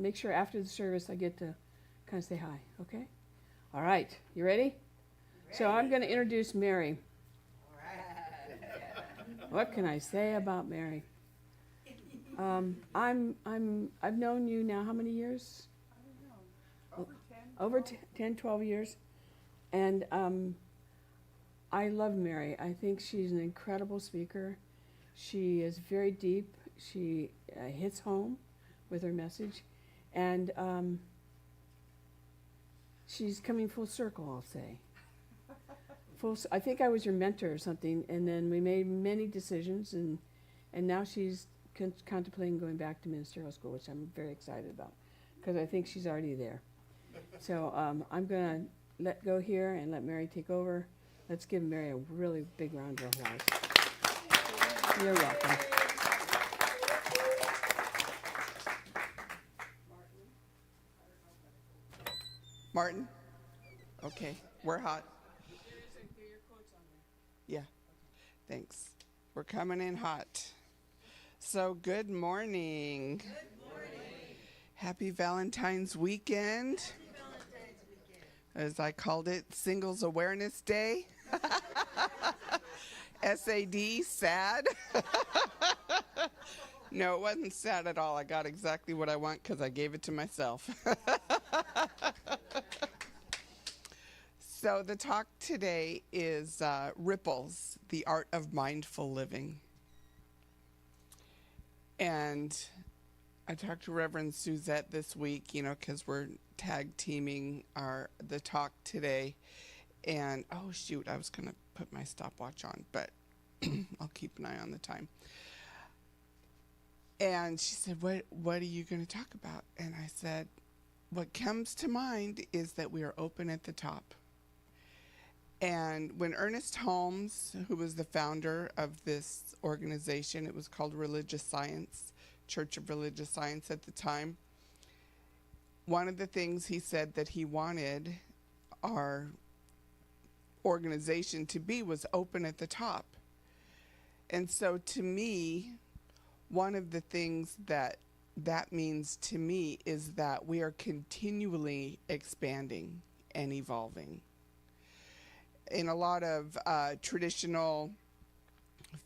make sure after the service I get to kind of say hi, okay? All right, you ready? So I'm going to introduce Mary. What can I say about Mary? I've known you now how many years? I don't know. Over 10, 12 years. And I love Mary. I think she's an incredible speaker. She is very deep. She hits home with her message. And she's coming full circle, I'll say. I think I was your mentor or something, and then we made many decisions, and now she's contemplating going back to ministerial school, which I'm very excited about, because I think she's already there. So I'm going to let go here and let Mary take over. Let's give Mary a really big round of applause. You're welcome. Martin? Okay, we're hot. Yeah, thanks. We're coming in hot. So good morning. Good morning. Happy Valentine's weekend. Happy Valentine's weekend. As I called it, Singles Awareness Day. SAD, sad. No, it wasn't sad at all. I got exactly what I want because I gave it to myself. So the talk today is Ripples, the Art of Mindful Living. And I talked to Reverend Suzette this week, because we're tag teaming the talk today. And, oh, shoot, I was going to put my stopwatch on, but I'll keep an eye on the time. And she said, what are you going to talk about? And I said, what comes to mind is that we are open at the top. And when Ernest Holmes, who was the founder of this organization, it was called Religious Science, Church of Religious Science at the time, one of the things he said that he wanted our organization to be was open at the top. And so to me, one of the things that means to me is that we are continually expanding and evolving. In a lot of traditional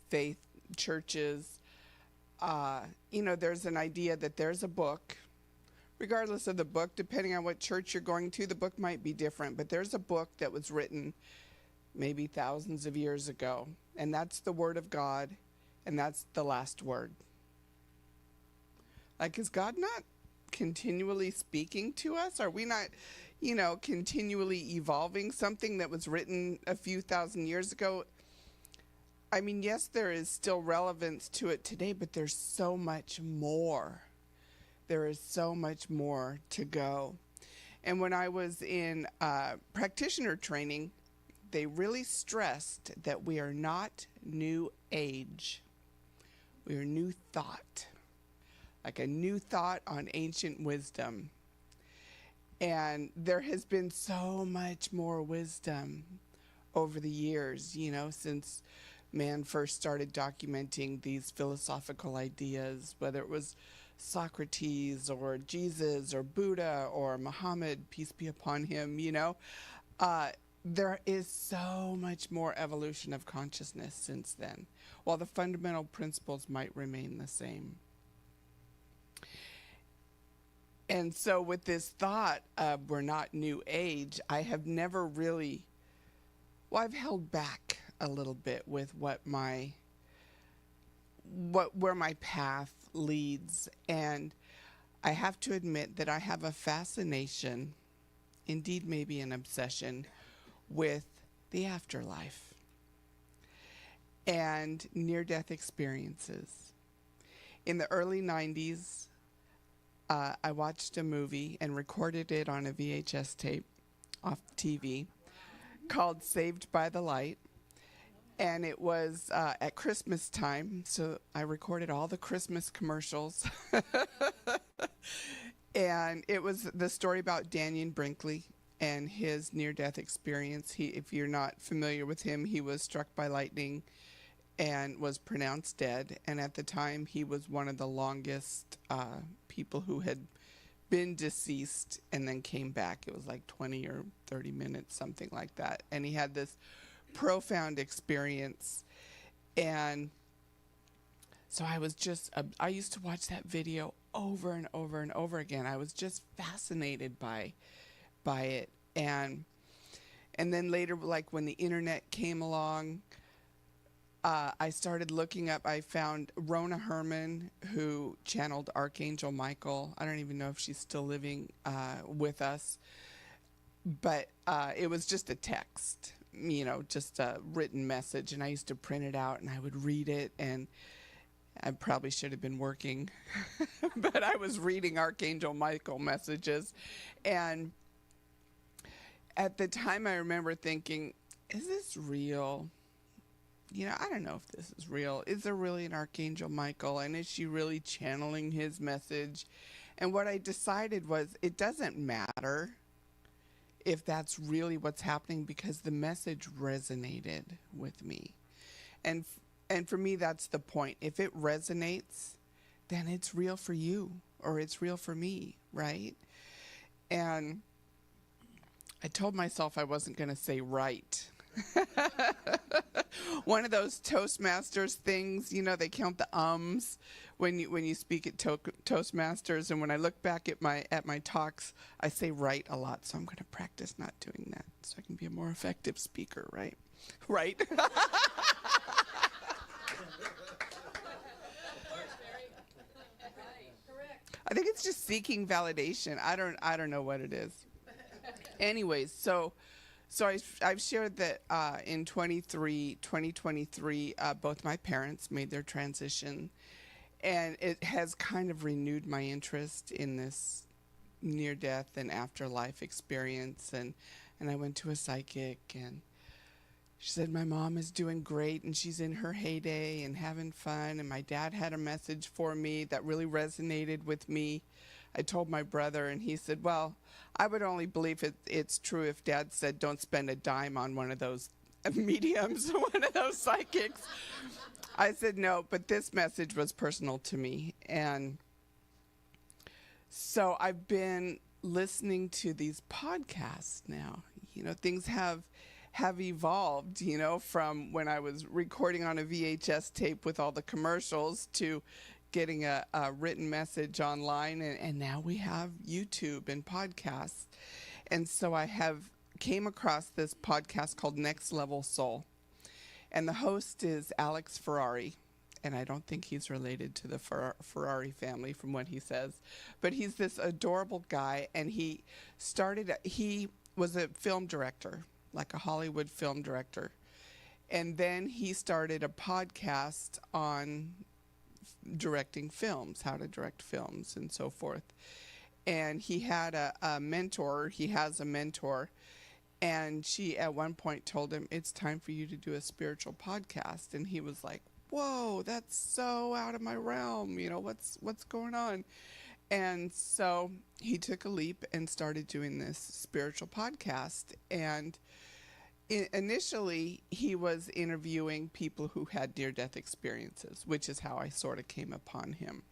faith churches, there's an idea that there's a book. Regardless of the book, depending on what church you're going to, the book might be different. But there's a book that was written maybe thousands of years ago. And that's the Word of God. And that's the last word. Like, is God not continually speaking to us? Are we not continually evolving something that was written a few thousand years ago? I mean, yes, there is still relevance to it today, but there's so much more. There is so much more to go. And when I was in practitioner training, they really stressed that we are not new age. We are new thought, like a new thought on ancient wisdom. And there has been so much more wisdom over the years, since man first started documenting these philosophical ideas, whether it was Socrates or Jesus or Buddha or Muhammad, peace be upon him, there is so much more evolution of consciousness since then, while the fundamental principles might remain the same. And so with this thought of we're not new age, I have never really, I've held back a little bit with where my path leads. And I have to admit that I have a fascination, indeed maybe an obsession, with the afterlife and near-death experiences. In the early 90s, I watched a movie and recorded it on a VHS tape off TV called Saved by the Light. And it was at Christmas time, so I recorded all the Christmas commercials. And it was the story about Daniel Brinkley and his near-death experience. If you're not familiar with him, he was struck by lightning and was pronounced dead. And at the time, he was one of the longest people who had been deceased and then came back. It was like 20 or 30 minutes, something like that. And he had this profound experience. And so I was just, I used to watch that video over and over and over again. I was just fascinated by it. And then later, like when the internet came along, I started looking up, I found Rona Herman, who channeled Archangel Michael. I don't even know if she's still living with us, but it was just a text, just a written message. And I used to print it out and I would read it, and I probably should have been working, but I was reading Archangel Michael messages. And at the time I remember thinking, is this real? I don't know if this is real. Is there really an Archangel Michael? And is she really channeling his message? And what I decided was it doesn't matter if that's really what's happening, because the message resonated with me. And for me, that's the point. If it resonates, then it's real for you, or it's real for me, right? And I told myself I wasn't going to say right. One of those Toastmasters things, they count the ums when you speak at Toastmasters. And when I look back at my talks, I say right a lot. So I'm going to practice not doing that so I can be a more effective speaker, right? Right. I think it's just seeking validation. I don't know what it is. Anyways, so I've shared that in 2023, both my parents made their transition, and it has kind of renewed my interest in this near-death and afterlife experience. And I went to a psychic, and she said my mom is doing great, and she's in her heyday and having fun. And my dad had a message for me that really resonated with me. I told my brother, and he said, well, I would only believe it's true if Dad said don't spend a dime on one of those mediums, one of those psychics. I said no, but this message was personal to me. And so I've been listening to these podcasts now. Things have evolved, from when I was recording on a VHS tape with all the commercials to getting a written message online, and now we have YouTube and podcasts. And so I came across this podcast called Next Level Soul, and the host is Alex Ferrari, and I don't think he's related to the Ferrari family from what he says, but he's this adorable guy, and he was a film director, like a Hollywood film director, and then he started a podcast on directing films, how to direct films and so forth. And he had a mentor, he has a mentor, and she at one point told him, it's time for you to do a spiritual podcast. And he was like, whoa, that's so out of my realm, what's going on? And so he took a leap and started doing this spiritual podcast. And initially, he was interviewing people who had near-death experiences, which is how I sort of came upon him.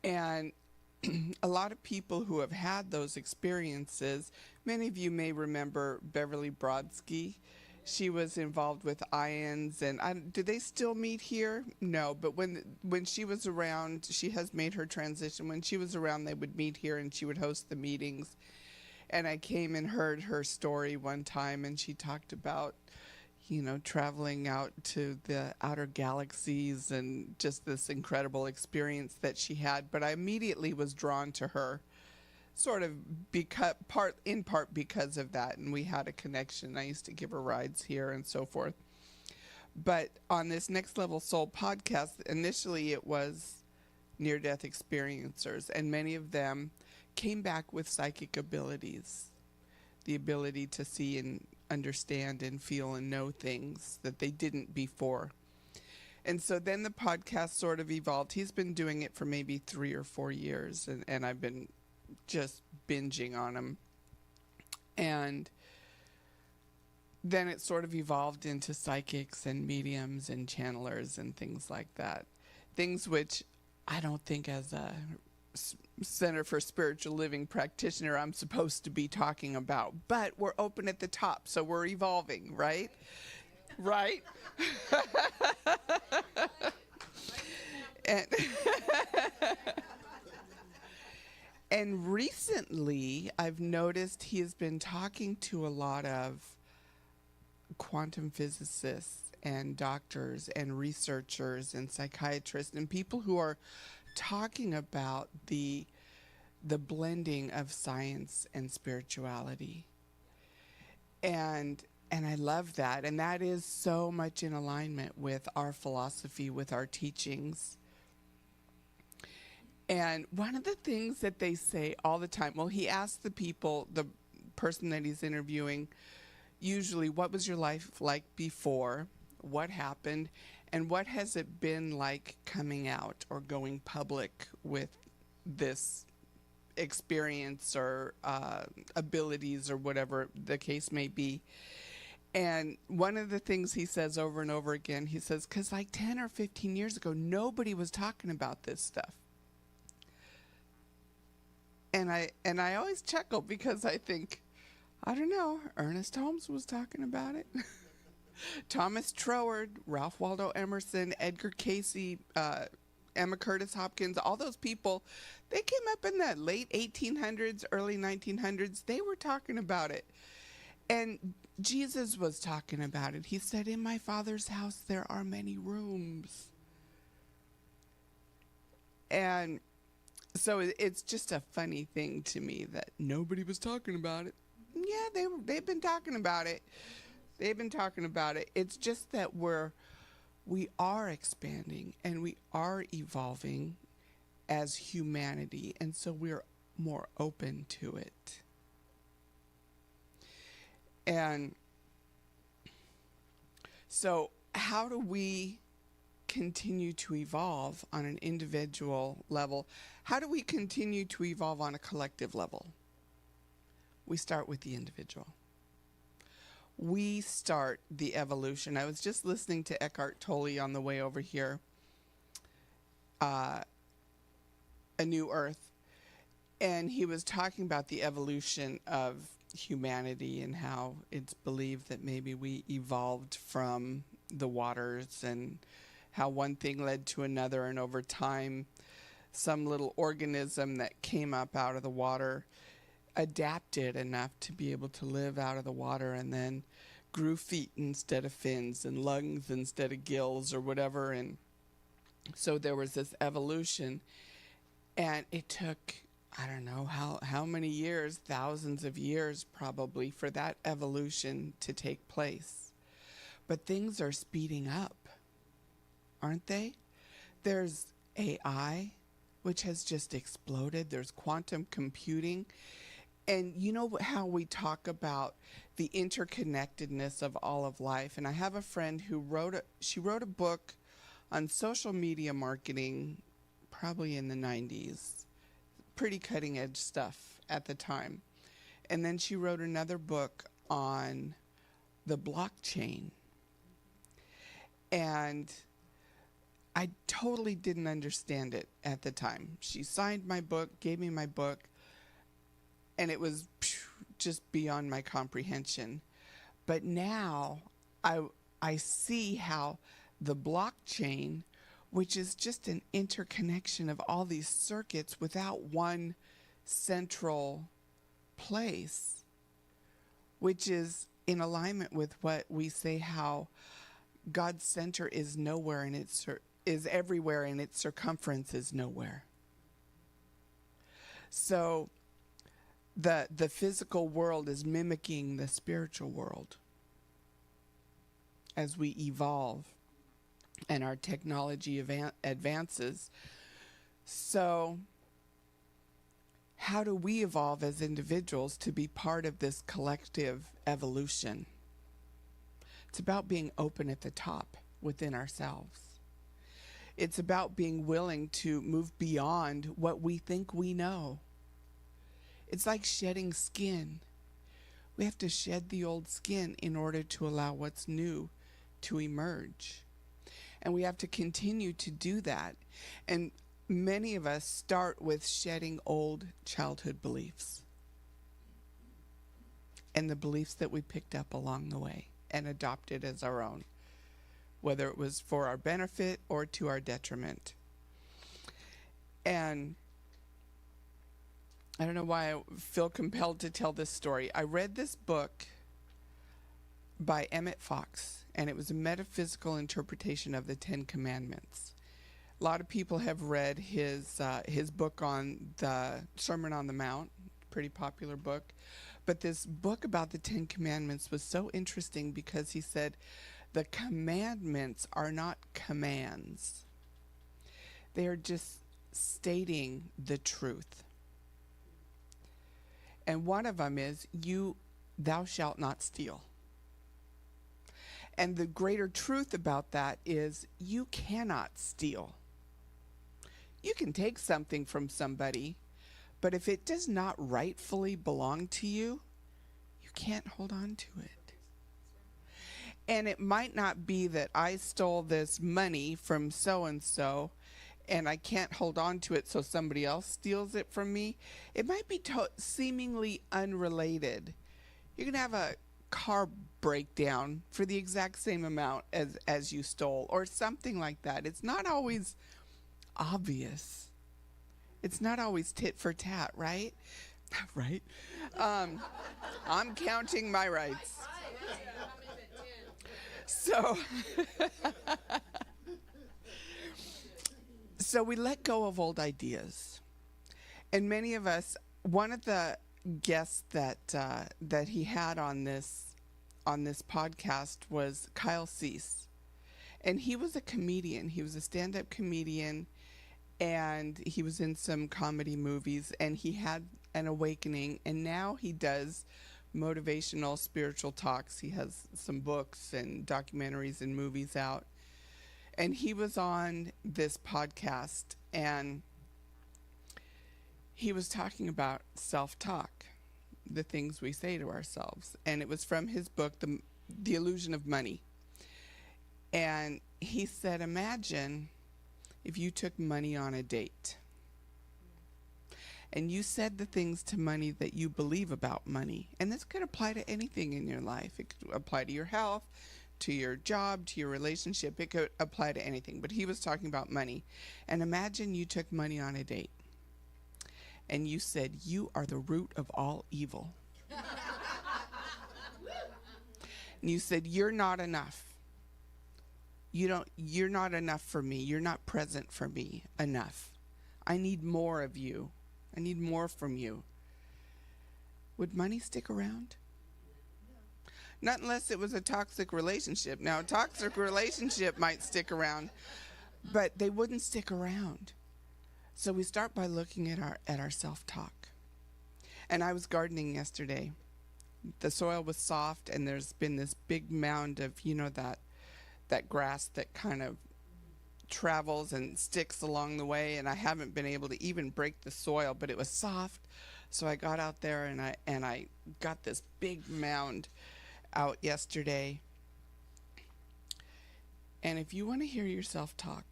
And a lot of people who have had those experiences, many of you may remember Beverly Brodsky. She was involved with IONS, and do they still meet here? No, but when she was around, she has made her transition. When she was around, they would meet here, and she would host the meetings. And I came and heard her story one time, and she talked about, traveling out to the outer galaxies and just this incredible experience that she had. But I immediately was drawn to her, sort of in part because of that. And we had a connection. I used to give her rides here and so forth. But on this Next Level Soul podcast, initially it was near-death experiencers, and many of them came back with psychic abilities, the ability to see and understand and feel and know things that they didn't before. And so then the podcast sort of evolved. He's been doing it for maybe 3 or 4 years, and I've been just binging on him. And then it sort of evolved into psychics and mediums and channelers and things like that. Things which I don't think as a Center for Spiritual Living practitioner I'm supposed to be talking about. But we're open at the top, so we're evolving, right? Right? and, and recently, I've noticed he has been talking to a lot of quantum physicists and doctors and researchers and psychiatrists and people who are talking about the blending of science and spirituality. And I love that. And that is so much in alignment with our philosophy, with our teachings. And one of the things that they say all the time, well, he asks the people, the person that he's interviewing, usually, what was your life like before? What happened? And what has it been like coming out or going public with this experience or abilities or whatever the case may be? And one of the things he says over and over again, he says, because like 10 or 15 years ago, nobody was talking about this stuff. And I always chuckle because I think, I don't know, Ernest Holmes was talking about it. Thomas Troward, Ralph Waldo Emerson, Edgar Cayce, Emma Curtis Hopkins, all those people, they came up in the late 1800s, early 1900s. They were talking about it. And Jesus was talking about it. He said, in my Father's house, there are many rooms. And so it's just a funny thing to me that nobody was talking about it. Yeah, they've been talking about it. They've been talking about it. It's just that we are expanding and we are evolving as humanity, and so we're more open to it. And so how do we continue to evolve on an individual level? How do we continue to evolve on a collective level? We start with the individual. We start the evolution. I was just listening to Eckhart Tolle on the way over here, A New Earth, and he was talking about the evolution of humanity and how it's believed that maybe we evolved from the waters and how one thing led to another, and over time some little organism that came up out of the water adapted enough to be able to live out of the water and then grew feet instead of fins and lungs instead of gills or whatever. And so there was this evolution, and it took, I don't know how many years, thousands of years probably, for that evolution to take place. But things are speeding up, aren't they? There's AI, which has just exploded. There's quantum computing. And you know how we talk about the interconnectedness of all of life. And I have a friend who wrote a book on social media marketing, probably in the 90s. Pretty cutting edge stuff at the time. And then she wrote another book on the blockchain. And I totally didn't understand it at the time. She signed my book, gave me my book, and it was just beyond my comprehension. But now I see how the blockchain, which is just an interconnection of all these circuits without one central place, which is in alignment with what we say, how God's center is nowhere and is everywhere and its circumference is nowhere. So the physical world is mimicking the spiritual world as we evolve and our technology advances. So how do we evolve as individuals to be part of this collective evolution? It's about being open at the top within ourselves. It's about being willing to move beyond what we think we know. It's like shedding skin. We have to shed the old skin in order to allow what's new to emerge. And we have to continue to do that. And many of us start with shedding old childhood beliefs and the beliefs that we picked up along the way and adopted as our own, whether it was for our benefit or to our detriment. And I don't know why I feel compelled to tell this story. I read this book by Emmett Fox, and it was a metaphysical interpretation of the Ten Commandments. A lot of people have read his book on the Sermon on the Mount, pretty popular book. But this book about the Ten Commandments was so interesting because he said the commandments are not commands. They are just stating the truth. And one of them is, thou shalt not steal. And the greater truth about that is you cannot steal. You can take something from somebody, but if it does not rightfully belong to you, you can't hold on to it. And it might not be that I stole this money from so-and-so and I can't hold on to it so somebody else steals it from me. It might be seemingly unrelated. You can have a car breakdown for the exact same amount as you stole or something like that. It's not always obvious. It's not always tit for tat, right? Right? I'm counting my rights. So, so we let go of old ideas. And many of us, one of the guests that he had on this podcast was Kyle Cease. And he was a comedian. He was a stand-up comedian, and he was in some comedy movies, and he had an awakening, and now he does motivational spiritual talks. He has some books and documentaries and movies out. And he was on this podcast, and he was talking about self-talk, the things we say to ourselves. And it was from his book, The Illusion of Money. And he said, imagine if you took money on a date and you said the things to money that you believe about money. And this could apply to anything in your life. It could apply to your health, to your job, to your relationship. It could apply to anything. But he was talking about money. And imagine you took money on a date and you said, you are the root of all evil. And you said, you're not enough. You're not enough for me. You're not present for me enough. I need more of you. I need more from you. Would money stick around? Not unless it was a toxic relationship. Now, a toxic relationship might stick around, but they wouldn't stick around. So we start by looking at our self-talk. And I was gardening yesterday. The soil was soft, and there's been this big mound of, that grass that kind of travels and sticks along the way, and I haven't been able to even break the soil, but it was soft. So I got out there and I got this big mound out yesterday. And if you want to hear yourself talk,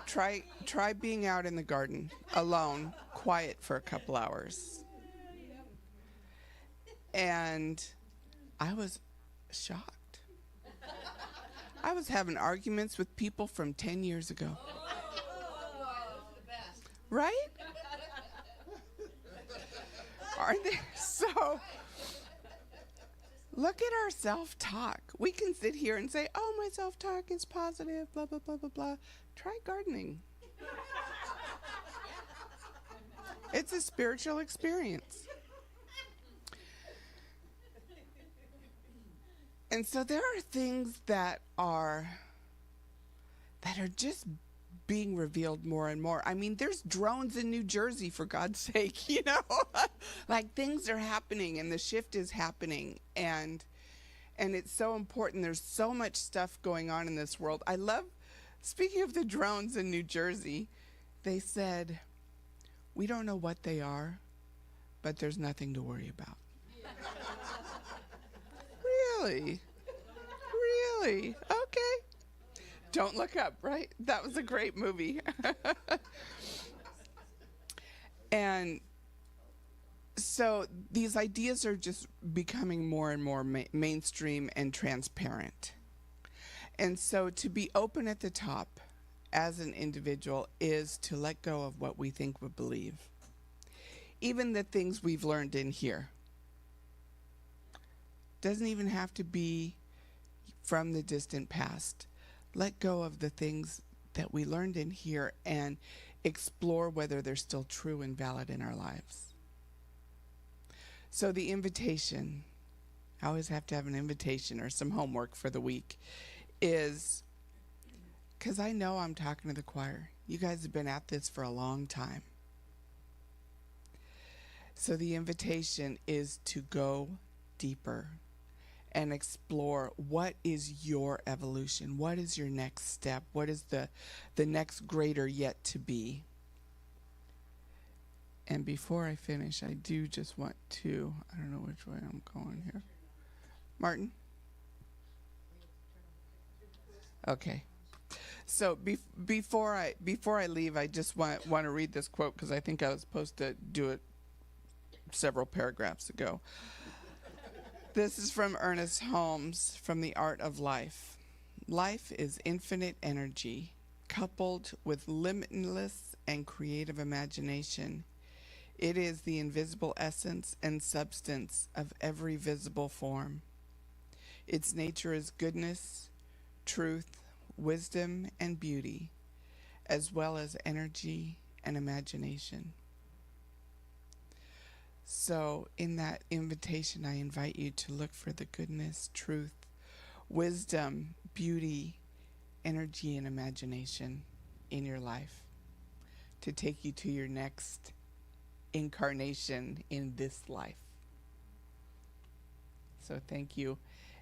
try being out in the garden alone, quiet for a couple hours. And I was shocked. I was having arguments with people from 10 years ago. Right? Aren't they? So, look at our self-talk. We can sit here and say, oh, my self-talk is positive, blah, blah, blah, blah, blah. Try gardening. It's a spiritual experience. And so there are things that are just being revealed more and more. I mean, there's drones in New Jersey, for God's sake, like things are happening and the shift is happening. And it's so important. There's so much stuff going on in this world. I love, speaking of the drones in New Jersey, they said, we don't know what they are, but there's nothing to worry about. Really? Really? Okay. Don't Look Up, right? That was a great movie. And so these ideas are just becoming more and more mainstream and transparent. And so to be open at the top as an individual is to let go of what we think we believe. Even the things we've learned in here. Doesn't even have to be from the distant past. Let go of the things that we learned in here and explore whether they're still true and valid in our lives. So the invitation, I always have to have an invitation or some homework for the week, is, because I know I'm talking to the choir. You guys have been at this for a long time. So the invitation is to go deeper and explore what is your evolution, what is your next step, what is the next greater yet to be. And before I finish, I do just want to, I don't know which way I'm going here. Martin? Okay. So before I leave, I just want to read this quote because I think I was supposed to do it several paragraphs ago. This is from Ernest Holmes from The Art of Life. Life is infinite energy, coupled with limitless and creative imagination. It is the invisible essence and substance of every visible form. Its nature is goodness, truth, wisdom, and beauty, as well as energy and imagination. So in that invitation, I invite you to look for the goodness, truth, wisdom, beauty, energy, and imagination in your life to take you to your next incarnation in this life. So thank you.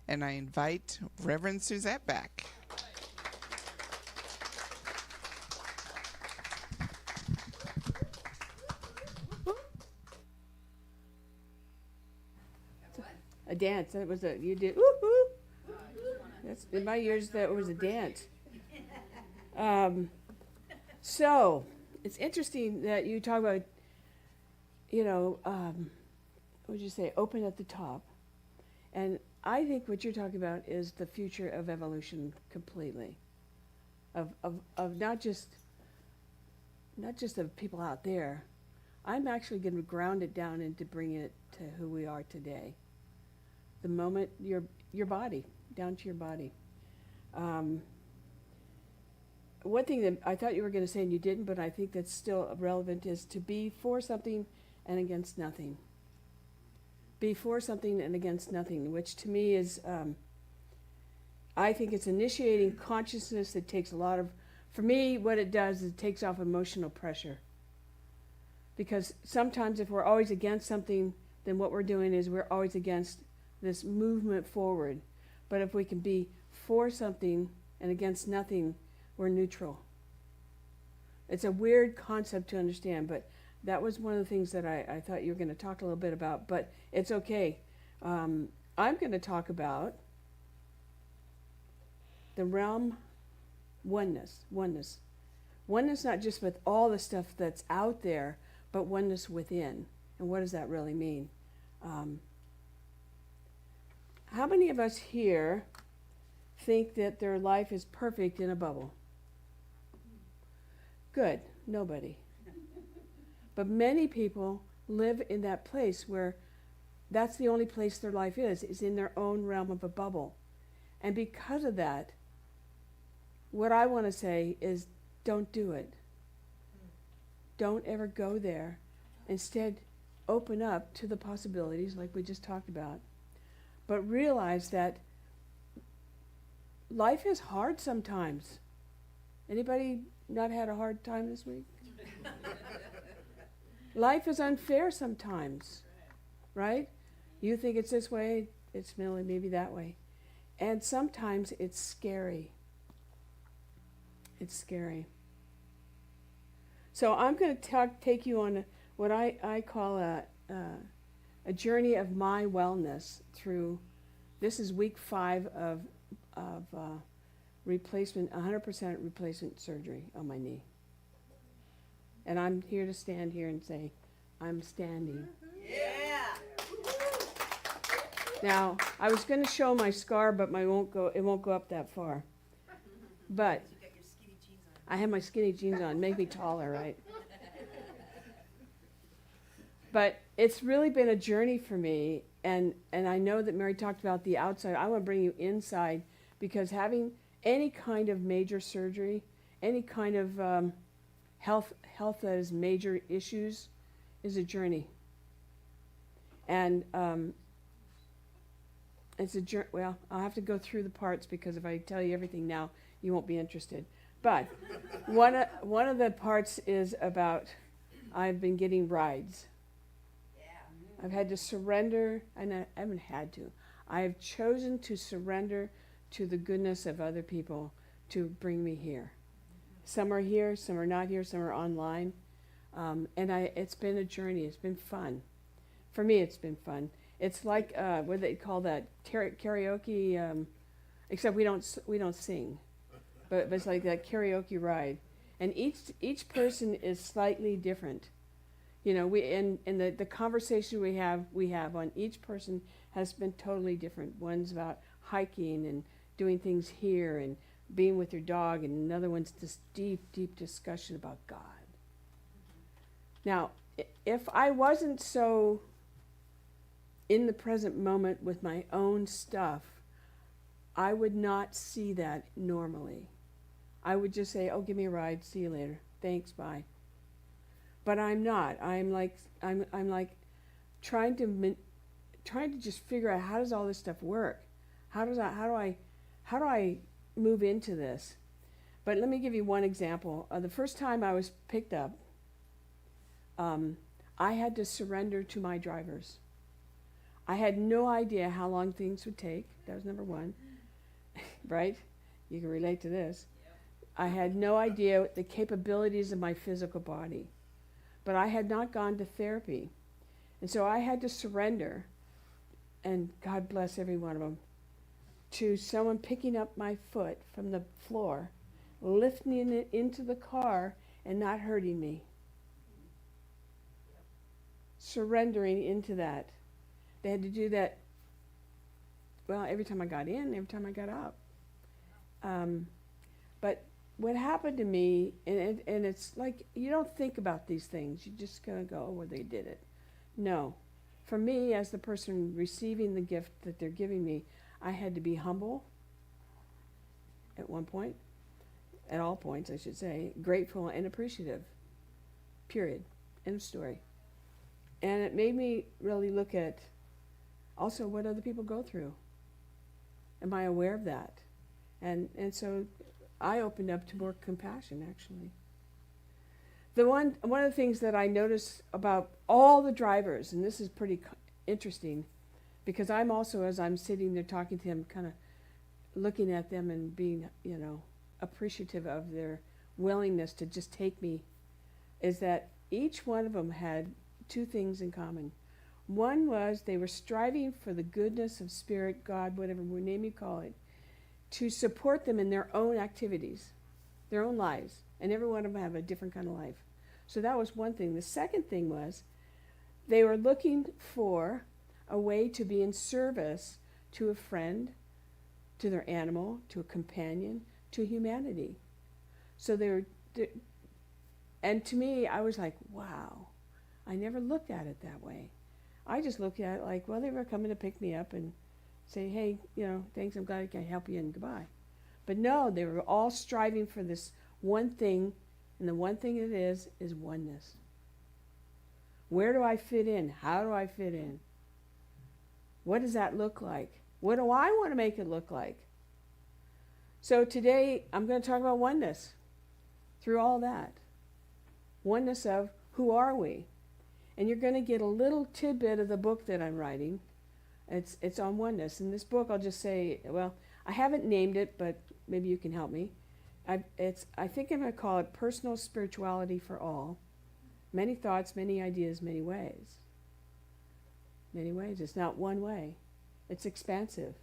And I invite Reverend Suzette back. A dance. That was you did. Woo-hoo. That's in my years. That was a dance. So it's interesting that you talk about, what would you say, open at the top, and I think what you're talking about is the future of evolution completely, of not just of people out there. I'm actually going to ground it down and to bring it to who we are today. The moment your body, down to your body. One thing that I thought you were going to say and you didn't, but I think that's still relevant, is to be for something and against nothing. Be for something and against nothing, which to me is, I think it's initiating consciousness that takes a lot of, for me, what it does is it takes off emotional pressure. Because sometimes if we're always against something, then what we're doing is we're always against this movement forward. But if we can be for something and against nothing, we're neutral. It's a weird concept to understand, but that was one of the things that I thought you were going to talk a little bit about, but it's okay. I'm going to talk about the realm oneness. Oneness not just with all the stuff that's out there, but oneness within. And what does that really mean? How many of us here think that their life is perfect in a bubble? Good, nobody. But many people live in that place where that's the only place their life is in their own realm of a bubble. And because of that, what I want to say is don't do it. Don't ever go there. Instead, open up to the possibilities like we just talked about. But realize that life is hard sometimes. Anybody not had a hard time this week? Life is unfair sometimes, right? You think it's this way, it's maybe that way. And sometimes it's scary. It's scary. So I'm going to take you on what I call a journey of my wellness through, this is week 5 of replacement, 100% replacement surgery on my knee. And I'm here to stand here and say, I'm standing. Yeah. Now, I was going to show my scar, but it won't go up that far. But You got your skinny jeans on. I have my skinny jeans on, make me taller, right? But it's really been a journey for me, and I know that Mary talked about the outside. I want to bring you inside, because having any kind of major surgery, any kind of health that is major issues, is a journey. And it's a journey. Well, I'll have to go through the parts, because if I tell you everything now, you won't be interested. But one of the parts is about I've been getting rides. Yeah. I've had to surrender, and I haven't had to. I have chosen to surrender to the goodness of other people to bring me here. Some are here, some are not here, some are online. It's been a journey. It's been fun. For me, it's been fun. It's like what do they call that, karaoke? Except we don't sing, but it's like that karaoke ride, and each person is slightly different. You know, the conversation we have on each person has been totally different. One's about hiking and doing things here and being with your dog, and another one's this deep discussion about God. Now, if I wasn't so in the present moment with my own stuff, I would not see that normally. I would just say, oh, give me a ride, see you later, thanks, bye. But I'm not. I'm like trying to just figure out, how does all this stuff work? How do I move into this? But let me give you one example. The first time I was picked up, I had to surrender to my drivers. I had no idea how long things would take. That was number one, right? You can relate to this. I had no idea the capabilities of my physical body. But I had not gone to therapy. And so I had to surrender, and God bless every one of them, to someone picking up my foot from the floor, lifting it into the car, and not hurting me. Surrendering into that. They had to do that, well, every time I got in, every time I got out. But what happened to me, and it's like, you don't think about these things. You just kind of go, oh, well, they did it. No. For me, as the person receiving the gift that they're giving me, I had to be humble at one point, at all points, I should say, grateful and appreciative, period, end of story. And it made me really look at also what other people go through. Am I aware of that? And so I opened up to more compassion, actually. One of the things that I noticed about all the drivers, and this is pretty interesting, because I'm also, as I'm sitting there talking to them, kind of looking at them and being, appreciative of their willingness to just take me, is that each one of them had two things in common. One was they were striving for the goodness of Spirit, God, whatever name you call it, to support them in their own activities, their own lives. And every one of them have a different kind of life. So that was one thing. The second thing was they were looking for a way to be in service to a friend, to their animal, to a companion, to humanity. So and to me, I was like, wow, I never looked at it that way. I just looked at it like, well, they were coming to pick me up and say, hey, thanks, I'm glad I can help you, and goodbye. But no, they were all striving for this one thing, and the one thing it is oneness. Where do I fit in? How do I fit in? What does that look like? What do I want to make it look like? So today, I'm going to talk about oneness through all that. Oneness of who are we? And you're going to get a little tidbit of the book that I'm writing. It's on oneness. In this book, I'll just say, well, I haven't named it, but maybe you can help me. I think I'm going to call it Personal Spirituality for All. Many thoughts, many ideas, many ways. Many ways. It's not one way. It's expansive.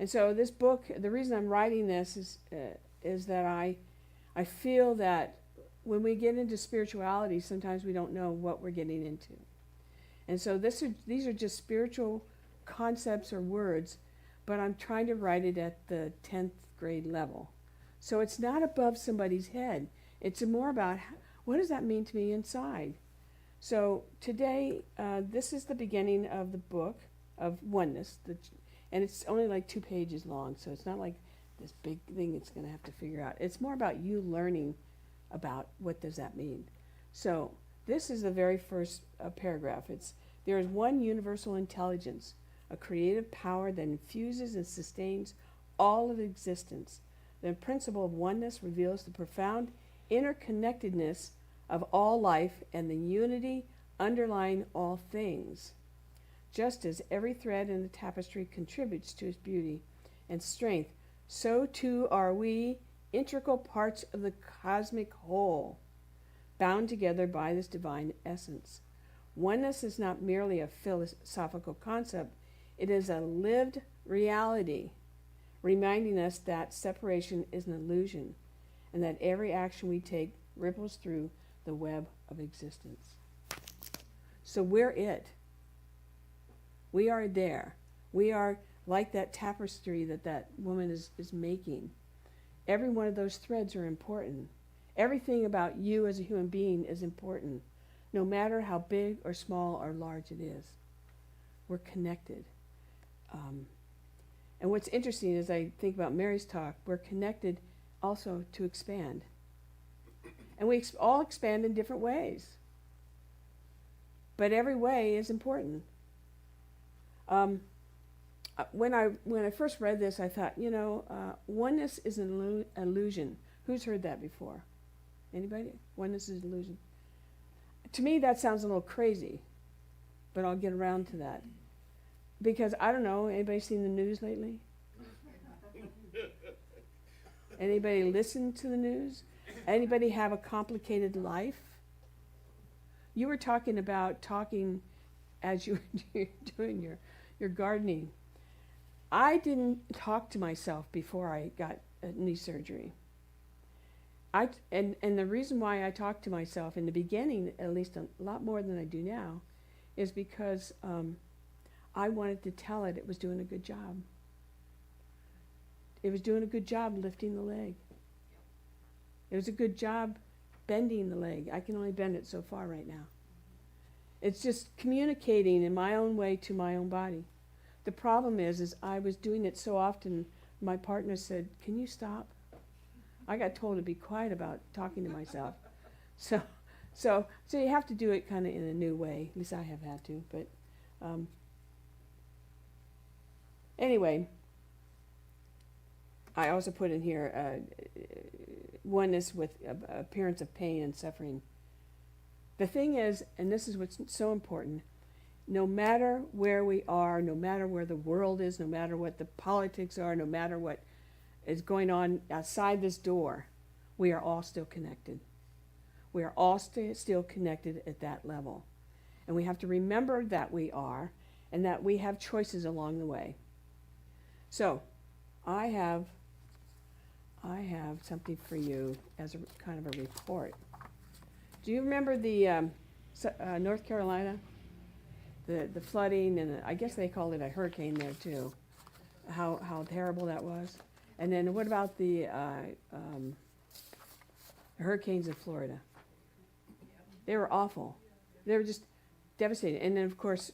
And so this book, the reason I'm writing this is that I feel that when we get into spirituality, sometimes we don't know what we're getting into. And so these are just spiritual concepts or words, but I'm trying to write it at the 10th grade level. So it's not above somebody's head. It's more about what does that mean to me inside. So today, this is the beginning of the book of oneness, and it's only like 2 pages long, so it's not like this big thing it's going to have to figure out. It's more about you learning about what does that mean. So this is the very first paragraph. There is one universal intelligence, a creative power that infuses and sustains all of existence. The principle of oneness reveals the profound interconnectedness of all life and the unity underlying all things. Just as every thread in the tapestry contributes to its beauty and strength, so too are we integral parts of the cosmic whole, bound together by this divine essence. Oneness is not merely a philosophical concept, it is a lived reality, reminding us that separation is an illusion and that every action we take ripples through the web of existence. So we're it. We are there. We are like that tapestry that woman is making. Every one of those threads are important. Everything about you as a human being is important, no matter how big or small or large it is. We're connected. And what's interesting as I think about Mary's talk, we're connected also to expand. And we all expand in different ways. But every way is important. When I first read this, I thought, oneness is an illusion. Who's heard that before? Anybody? Oneness is an illusion. To me, that sounds a little crazy, but I'll get around to that. Because, I don't know, anybody seen the news lately? Anybody listen to the news? Anybody have a complicated life? You were talking as you were doing your gardening. I didn't talk to myself before I got knee surgery. And the reason why I talked to myself in the beginning, at least a lot more than I do now, is because I wanted to tell it was doing a good job. It was doing a good job lifting the leg. It was a good job bending the leg. I can only bend it so far right now. It's just communicating in my own way to my own body. The problem is I was doing it so often, my partner said, "Can you stop?" I got told to be quiet about talking to myself. So you have to do it kind of in a new way. At least I have had to. But anyway, I also put in here oneness with appearance of pain and suffering. The thing is, and this is what's so important, no matter where we are, no matter where the world is, no matter what the politics are, no matter what is going on outside this door, we are all still connected. We are all still connected at that level. And we have to remember that we are, and that we have choices along the way. So, I have something for you as a kind of a report. Do you remember the North Carolina? The flooding, and I guess they called it a hurricane there too. How terrible that was. And then what about the hurricanes in Florida? They were awful. They were just devastating. And then of course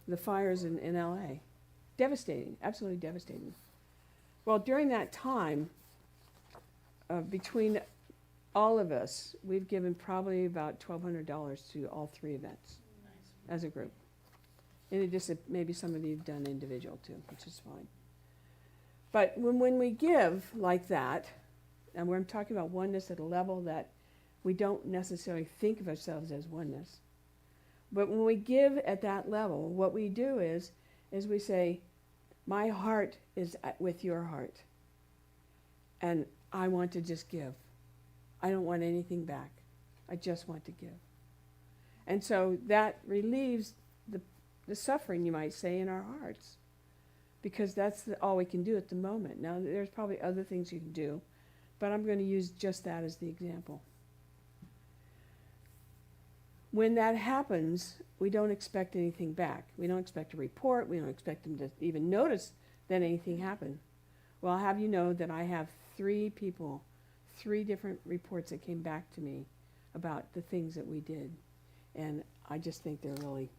the fires in LA. Devastating, absolutely devastating. Well, during that time, between all of us, we've given probably about $1,200 to all 3 events as a group. In addition, maybe some of you have done individual too, which is fine. But when we give like that, and we're talking about oneness at a level that we don't necessarily think of ourselves as oneness, but when we give at that level, what we do is we say, my heart is with your heart, and I want to just give. I don't want anything back. I just want to give. And so that relieves the suffering, you might say, in our hearts. because that's all we can do at the moment. Now, there's probably other things you can do, but I'm going to use just that as the example. When that happens, we don't expect anything back. We don't expect a report. We don't expect them to even notice that anything happened. Well, I'll have you know that I have 3 people, 3 different reports that came back to me about the things that we did. And I just think they're really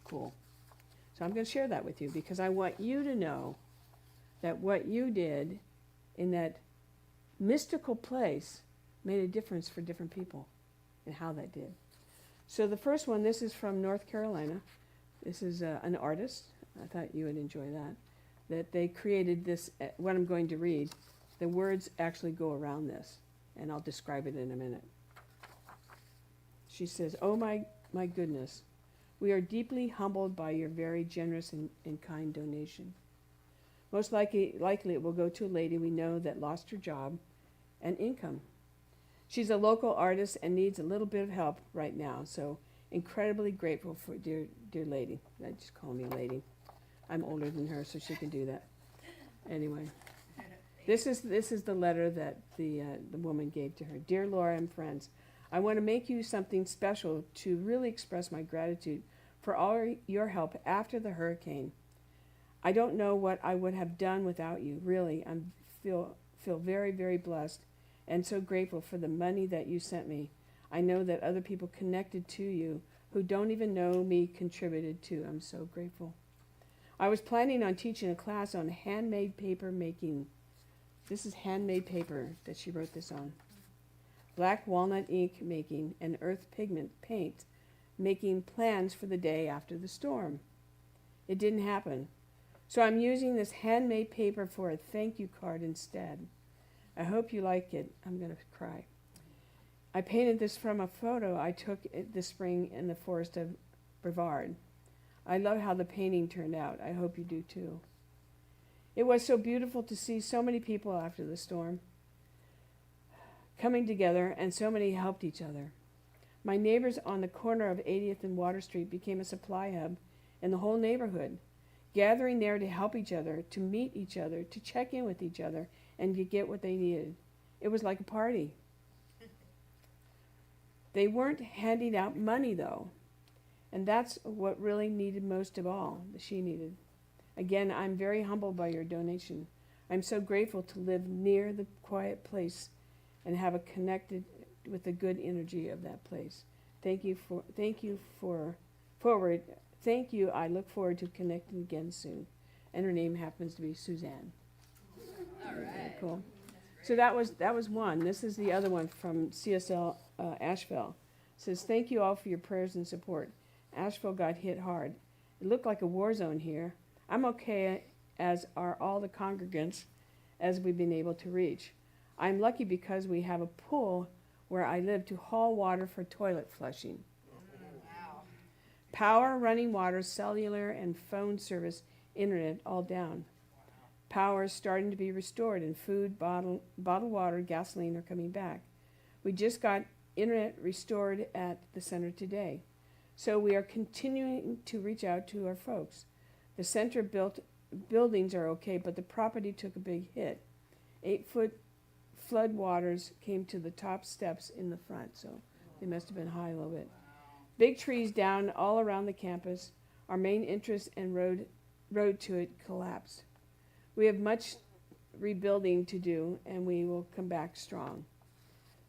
cool. So I'm going to share that with you because I want you to know that what you did in that mystical place made a difference for different people and how that did. So the first one, this is from North Carolina. This is an artist. I thought you would enjoy that. That they created this, what I'm going to read. The words actually go around this, and I'll describe it in a minute. She says, "Oh my goodness, we are deeply humbled by your very generous and kind donation. Most likely it will go to a lady we know that lost her job and income. She's a local artist and needs a little bit of help right now, so incredibly grateful for dear lady." I just call me lady. I'm older than her, so she can do that. Anyway, this is the letter that the woman gave to her. "Dear Laura and friends, I want to make you something special to really express my gratitude for all your help after the hurricane. I don't know what I would have done without you. Really, I feel very, very blessed and so grateful for the money that you sent me. I know that other people connected to you who don't even know me contributed too. I'm so grateful. I was planning on teaching a class on handmade paper making." This is handmade paper that she wrote this on. "Black walnut ink making and earth pigment paint making plans for the day after the storm. It didn't happen. So I'm using this handmade paper for a thank you card instead. I hope you like it." I'm going to cry. "I painted this from a photo I took this spring in the forest of Brevard. I love how the painting turned out. I hope you do too. It was so beautiful to see so many people after the storm coming together, and so many helped each other. My neighbors on the corner of 80th and Water Street became a supply hub in the whole neighborhood, gathering there to help each other, to meet each other, to check in with each other, and to get what they needed. It was like a party. They weren't handing out money, though, and that's what really needed most of all, that she needed. Again, I'm very humbled by your donation. I'm so grateful to live near the quiet place and have a connected with the good energy of that place. Thank you. I look forward to connecting again soon." And her name happens to be Suzanne. All right. Cool. So that was one. This is the other one from CSL Asheville. It says, "Thank you all for your prayers and support. Asheville got hit hard. It looked like a war zone here. I'm okay, as are all the congregants, as we've been able to reach. I'm lucky because we have a pool where I live to haul water for toilet flushing. Wow. Power, running water, cellular, and phone service, internet, all down. Power is starting to be restored, and food, bottled water, gasoline are coming back. We just got internet restored at the center today. So we are continuing to reach out to our folks. The center buildings are okay, but the property took a big hit. 8-foot flood waters came to the top steps in the front, so they must have been high a little bit. Big trees down all around the campus. Our main entrance and road to it collapsed. We have much rebuilding to do, and we will come back strong.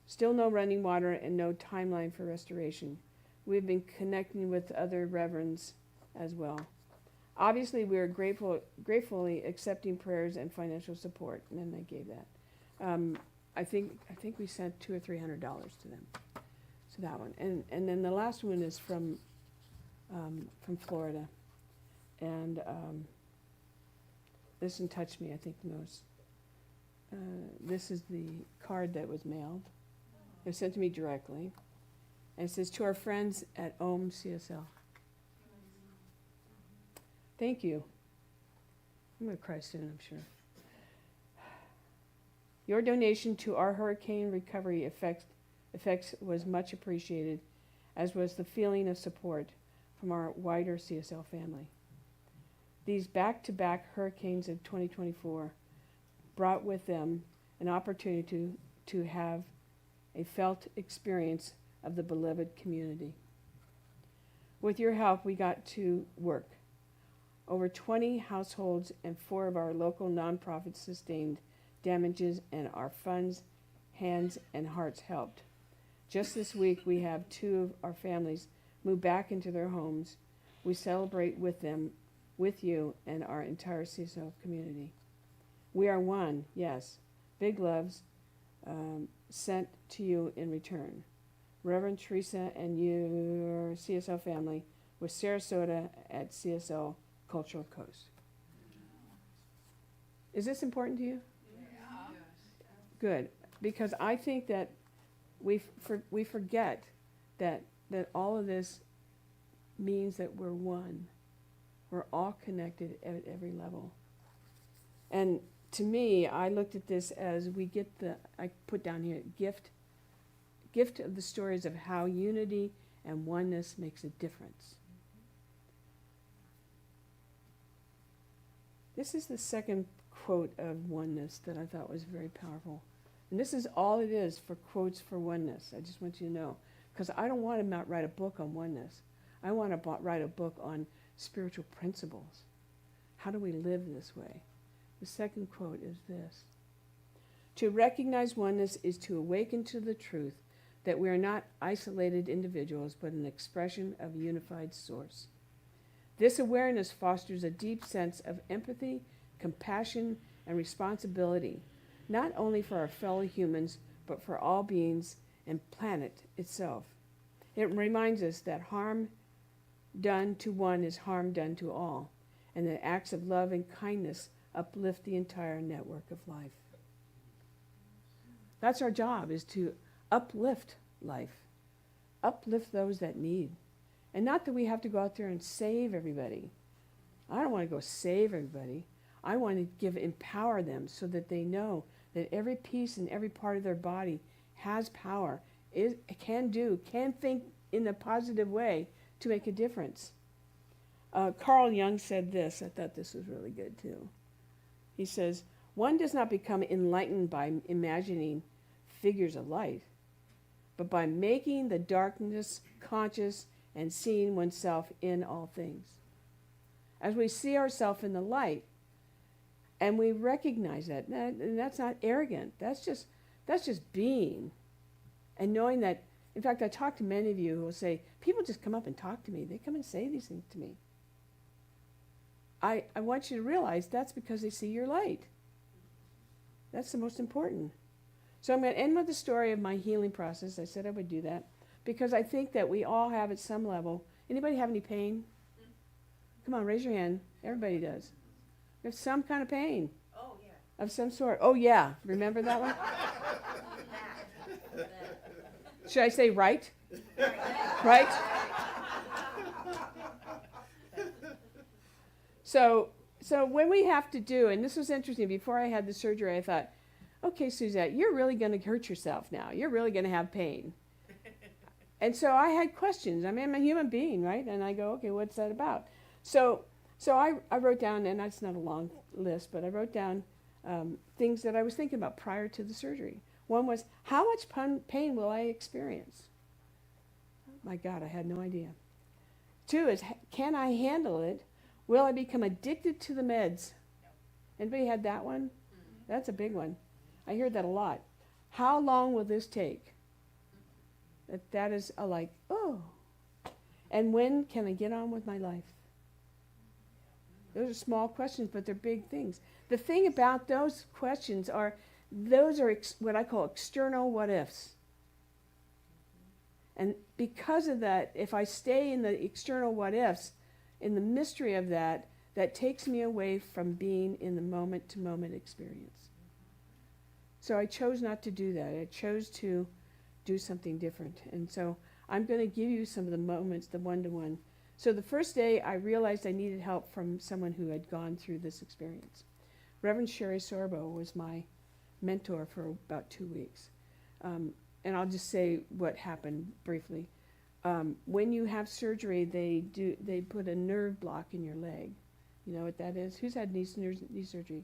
Still no running water and no timeline for restoration. We've been connecting with other reverends as well. Obviously, we are gratefully accepting prayers and financial support." And then they gave that. I think we sent $200 or $300 to them. So that one, and then the last one is from Florida, and this one touched me, I think, the most. This is the card that was mailed. It was sent to me directly, and it says, "To our friends at OHM CSL. Thank you." I'm going to cry soon, I'm sure. "Your donation to our hurricane recovery effects was much appreciated, as was the feeling of support from our wider CSL family. These back-to-back hurricanes of 2024 brought with them an opportunity to have a felt experience of the beloved community. With your help, we got to work. Over 20 households and 4 of our local nonprofits sustained damages, and our funds, hands, and hearts helped. Just this week, we have 2 of our families move back into their homes. We celebrate with them, with you, and our entire CSO community. We are one, yes. Big loves sent to you in return. Reverend Teresa and your CSO family with Sarasota at CSO Cultural Coast. Is this important to you? Yeah. Good, because I think that we forget that all of this means that we're one. We're all connected at every level. And to me, I looked at this as we get I put down here, gift of the stories of how unity and oneness makes a difference. This is the second quote of oneness that I thought was very powerful. And this is all it is for quotes for oneness. I just want you to know. Because I don't want to write a book on oneness. I want to write a book on spiritual principles. How do we live this way? The second quote is this. To recognize oneness is to awaken to the truth that we are not isolated individuals, but an expression of a unified source. This awareness fosters a deep sense of empathy, compassion, and responsibility, not only for our fellow humans, but for all beings and planet itself. It reminds us that harm done to one is harm done to all, and that acts of love and kindness uplift the entire network of life. That's our job, is to uplift life, uplift those that need. And not that we have to go out there and save everybody. I don't want to go save everybody. I want to empower them so that they know that every piece and every part of their body has power, can think in a positive way to make a difference. Carl Jung said this. I thought this was really good too. He says, one does not become enlightened by imagining figures of light, but by making the darkness conscious and seeing oneself in all things. As we see ourselves in the light, and we recognize that, and that's not arrogant. That's just being, and knowing that. In fact, I talk to many of you who will say, people just come up and talk to me. They come and say these things to me. I want you to realize that's because they see your light. That's the most important. So I'm going to end with the story of my healing process. I said I would do that because I think that we all have at some level. Anybody have any pain? Come on, raise your hand. Everybody does. You have some kind of pain. Oh, yeah. Of some sort. Oh, yeah. Remember that one? Should I say right? Right? So when we have to do, and this was interesting, before I had the surgery, I thought, okay, Suzette, you're really going to hurt yourself now. You're really going to have pain. And so I had questions. I mean, I'm a human being, right? And I go, okay, what's that about? So I wrote down, and that's not a long list, but I wrote down things that I was thinking about prior to the surgery. One was, how much pain will I experience? My God, I had no idea. 2 is, can I handle it? Will I become addicted to the meds? Anybody had that one? That's a big one. I hear that a lot. How long will this take? That is oh. And when can I get on with my life? Those are small questions, but they're big things. The thing about those questions are, those are what I call external what ifs. And because of that, if I stay in the external what ifs, in the mystery of that, that takes me away from being in the moment-to-moment experience. So I chose not to do that. I chose to do something different. And so I'm going to give you some of the moments, the one-to-one. So the first day, I realized I needed help from someone who had gone through this experience. Reverend Sherry Sorbo was my mentor for about 2 weeks. And I'll just say what happened briefly. When you have surgery, they put a nerve block in your leg, You know what that is? Who's had knee surgery?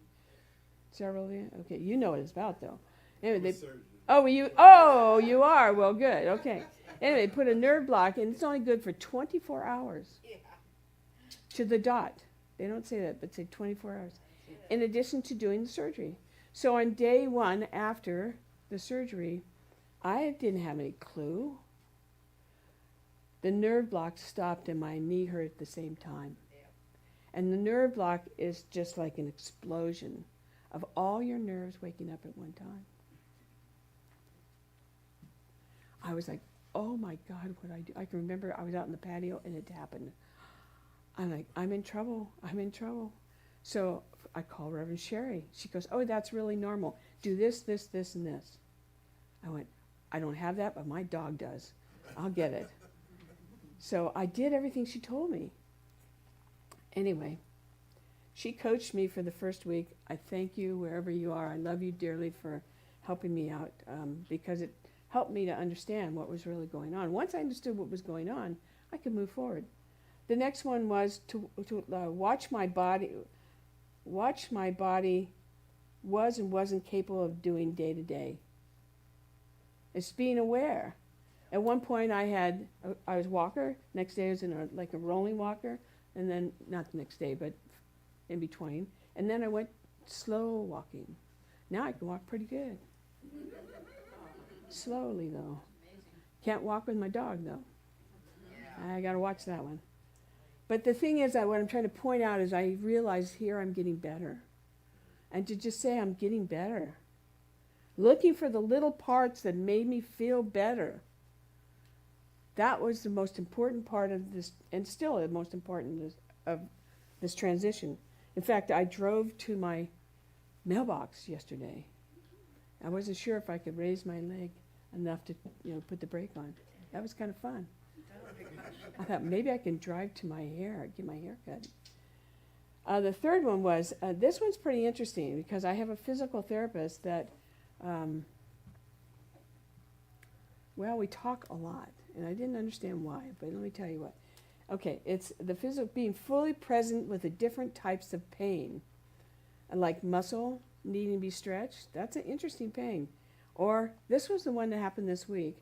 Several of you? Okay, you know what it's about, though. Anyway, you are? Well, good, okay. Anyway, they put a nerve block, and it's only good for 24 hours. Yeah. To the dot. They don't say that, but say 24 hours. In addition to doing the surgery. So on day 1 after the surgery, I didn't have any clue. The nerve block stopped and my knee hurt at the same time. Yeah. And the nerve block is just like an explosion of all your nerves waking up at one time. I was like, oh my God, what I do? I can remember I was out in the patio and it happened. I'm like, I'm in trouble. So I call Reverend Sherry. She goes, oh, that's really normal. Do this, this, this, and this. I went, I don't have that, but my dog does. I'll get it. So I did everything she told me. Anyway, she coached me for the first week. I thank you wherever you are. I love you dearly for helping me out because it helped me to understand what was really going on. Once I understood what was going on, I could move forward. The next one was to watch my body was and wasn't capable of doing day to day. It's being aware. At one point I was walker, next day I was in a rolling walker, and then, not the next day, but in between. And then I went slow walking. Now I can walk pretty good. Slowly though. Can't walk with my dog though. Yeah. I gotta watch that one. But the thing is, what I'm trying to point out is I realize here I'm getting better. And to just say I'm getting better. Looking for the little parts that made me feel better. That was the most important part of this, and still the most important of this transition. In fact, I drove to my mailbox yesterday. I wasn't sure if I could raise my leg enough to, put the brake on. That was kind of fun. I thought maybe I can drive to my hair, get my hair cut. The third one was, this one's pretty interesting because I have a physical therapist that, we talk a lot, and I didn't understand why, but let me tell you what. Okay, it's the physical, being fully present with the different types of pain, like muscle needing to be stretched. That's an interesting pain. Or this was the one that happened this week.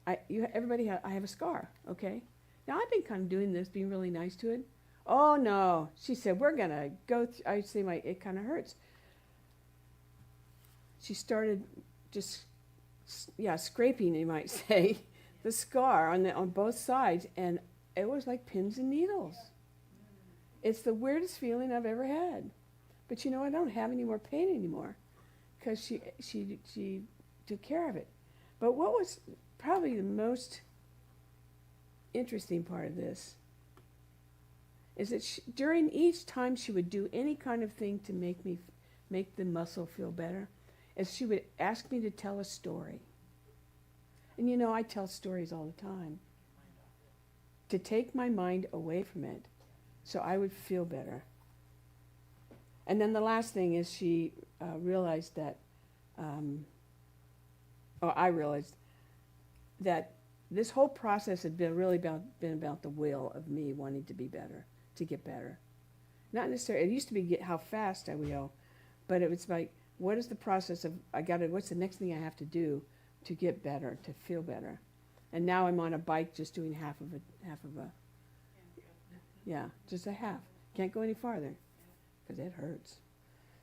I have a scar, okay? Now, I've been kind of doing this, being really nice to it. Oh, no. She said, we're going to go through. I say, it kind of hurts. She started just, scraping, you might say, the scar on both sides, and it was like pins and needles. It's the weirdest feeling I've ever had. But, I don't have any more pain anymore because she took care of it. But what was probably the most interesting part of this is that during each time she would do any kind of thing to make the muscle feel better, is she would ask me to tell a story. And I tell stories all the time to take my mind away from it so I would feel better. And then the last thing is she realized that, I realized that this whole process had been really been about the will of me wanting to be better, to get better. Not necessarily, it used to be how fast I would go, but it was like, what is the process of, what's the next thing I have to do to get better, to feel better? And now I'm on a bike just doing half of a, just a half. Can't go any farther because it hurts.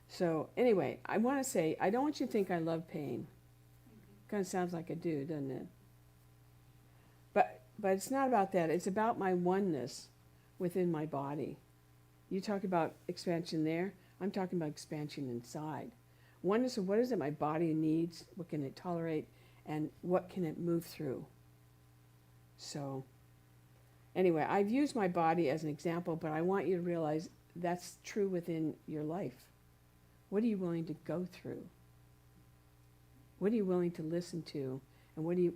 So anyway, I want to say, I don't want you to think I love pain. Kind of sounds like I do, doesn't it? But it's not about that. It's about my oneness within my body. You talk about expansion there. I'm talking about expansion inside. Oneness of what is it my body needs, what can it tolerate, and what can it move through. So anyway, I've used my body as an example, but I want you to realize that's true within your life. What are you willing to go through? What are you willing to listen to? And what are you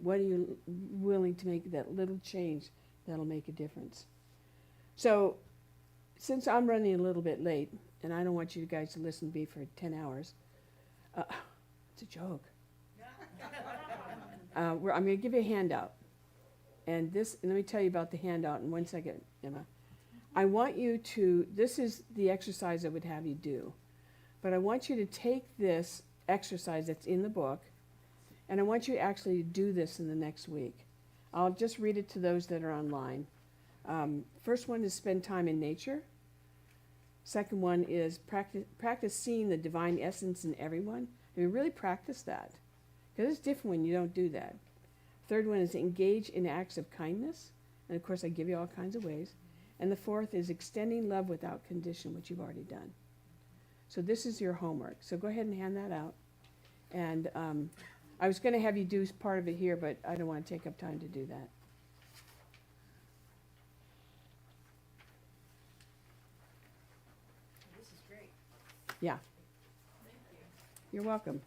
willing to make that little change that'll make a difference? So, since I'm running a little bit late, and I don't want you guys to listen to me for 10 hours, it's a joke. I'm going to give you a handout. And let me tell you about the handout in 1 second, Emma. I want you to, this is the exercise I would have you do, but I want you to take this exercise that's in the book, and I want you actually to do this in the next week. I'll just read it to those that are online. First one is spend time in nature. Second one is practice seeing the divine essence in everyone. I mean, really practice that, because it's different when you don't do that. Third one is engage in acts of kindness. And of course, I give you all kinds of ways. And the fourth is extending love without condition, which you've already done. So this is your homework. So go ahead and hand that out. And I was going to have you do part of it here, but I don't want to take up time to do that. This is great. Yeah, Thank you. you're welcome.